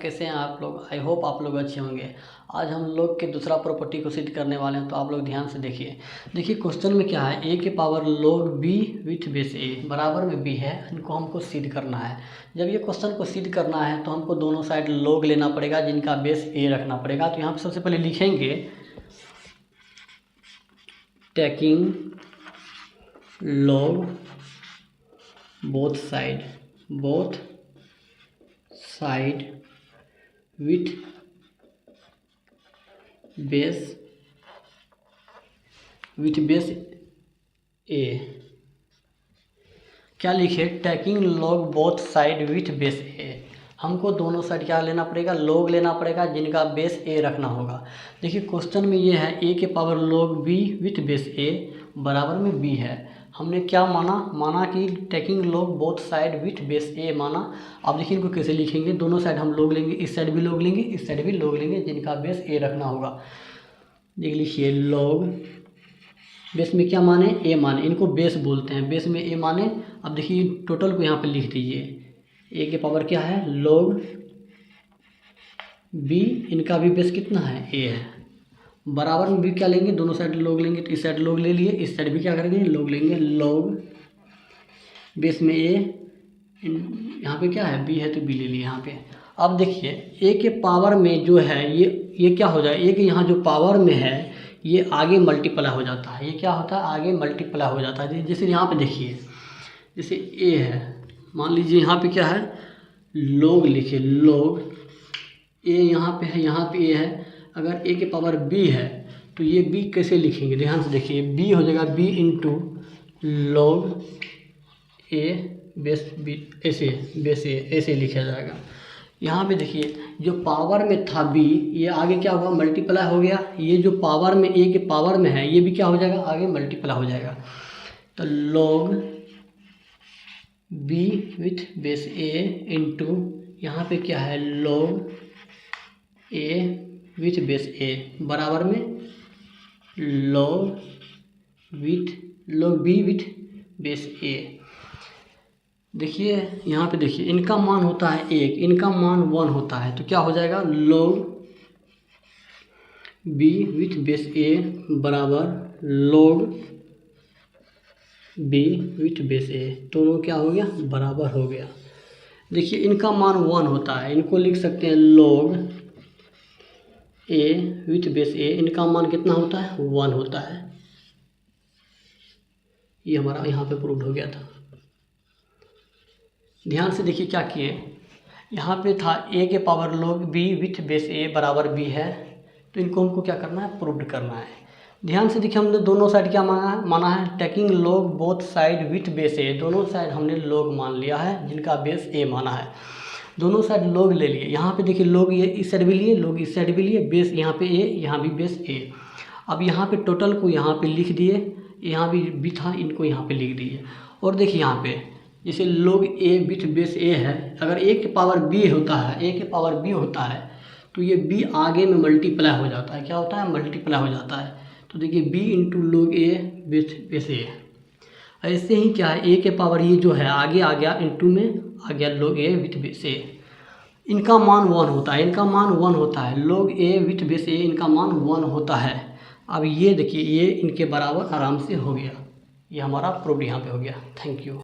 कैसे हैं आप लोग। आई होप आप लोग अच्छे होंगे। आज हम लोग के दूसरा प्रॉपर्टी को सिद्ध करने वाले हैं, तो आप लोग ध्यान से देखिए। क्वेश्चन में क्या है, ए के power log b with base A बराबर में b है। इनको हमको सिद्ध करना है। जब ये क्वेश्चन को सिद्ध करना है तो हमको दोनों साइड log लेना पड़ेगा, जिनका बेस ए रखना पड़ेगा। तो यहाँ पे सबसे पहले लिखेंगे taking log both side with base A. क्या लिखे, taking log both side with base A. हमको दोनों साइड क्या लेना पड़ेगा, log लेना पड़ेगा, जिनका बेस ए रखना होगा। देखिए क्वेश्चन में ये है ए के power log b with base A बराबर में b है। हमने क्या माना कि taking log both side with base A माना। अब देखिए इनको कैसे लिखेंगे, दोनों साइड हम log लेंगे, इस साइड भी log लेंगे, इस साइड भी log लेंगे, जिनका बेस ए रखना होगा। देख लीजिए log बेस में क्या माने, ए माने, इनको बेस बोलते हैं, बेस में ए माने। अब देखिए टोटल को यहाँ पे लिख दीजिए। ए के पावर क्या है log b, इनका भी बेस कितना है ए है, बराबर में भी क्या लेंगे, दोनों साइड log लेंगे। तो इस साइड log ले लिए, इस साइड भी क्या करेंगे log लेंगे। log बेस में ए, यहाँ पे क्या है b है तो b ले लिए यहाँ पे। अब देखिए ए के पावर में जो है ये क्या हो जाए, ए के यहाँ जो पावर में है ये आगे मल्टीप्लाई हो जाता है। ये क्या होता है, आगे मल्टीप्लाई हो जाता है। जैसे यहाँ पे देखिए, जैसे ए है, मान लीजिए यहाँ पे क्या है log लिखिए, log ए यहाँ पे है, यहाँ पे ए है। अगर ए के पावर b है तो ये b कैसे लिखेंगे, ध्यान से देखिए। b हो जाएगा b इंटू log ए बेस b, ऐसे लिखा जाएगा। यहाँ पे देखिए जो पावर में था b, ये आगे क्या हुआ, मल्टीप्लाई हो गया। ये जो पावर में a के पावर में है ये भी क्या हो जाएगा, आगे मल्टीप्लाई हो जाएगा। तो log b with base a into यहाँ पे क्या है log a with base a बराबर में log b with base a। देखिए यहाँ पे देखिए इनका मान होता है 1, इनका मान 1 होता है। तो क्या हो जाएगा log b with base a बराबर log b with base a, दोनों क्या हो गया, बराबर हो गया। देखिए इनका मान 1 होता है, इनको लिख सकते हैं log a with base a, इनका मान कितना होता है, 1 होता है। ये हमारा यहाँ पे प्रूव हो गया था। ध्यान से देखिए क्या किए, यहाँ पे था a के power log b with base a बराबर b है। तो इनको हमको क्या करना है, प्रूव करना है। ध्यान से देखिए हमने दोनों साइड क्या माना है, taking log both side with base a। दोनों साइड हमने log मान लिया है, जिनका बेस a माना है। दोनों साइड log ले लिए। यहाँ पे देखिए log ये इस साइड भी लिए, log इस साइड भी लिए, बेस यहाँ पे a, यहाँ भी बेस a। अब यहाँ पे टोटल को यहाँ पे लिख दिए, यहाँ भी था, इनको यहाँ पे लिख दिए। और देखिए यहाँ पे जैसे log a with base a है, अगर a के पावर b होता है, a के पावर b होता है तो ये b आगे में मल्टीप्लाई हो जाता है। क्या होता है, मल्टीप्लाई हो जाता है। तो देखिए b into log a with base a। ऐसे ही क्या है, a के पावर ये जो है आगे आ गया, इंटू में आ गया log a with base a। इनका मान 1 होता है, इनका मान 1 होता है, log a with base a इनका मान 1 होता है। अब ये देखिए ये इनके बराबर आराम से हो गया। ये हमारा प्रूफ यहाँ पे हो गया। Thank you.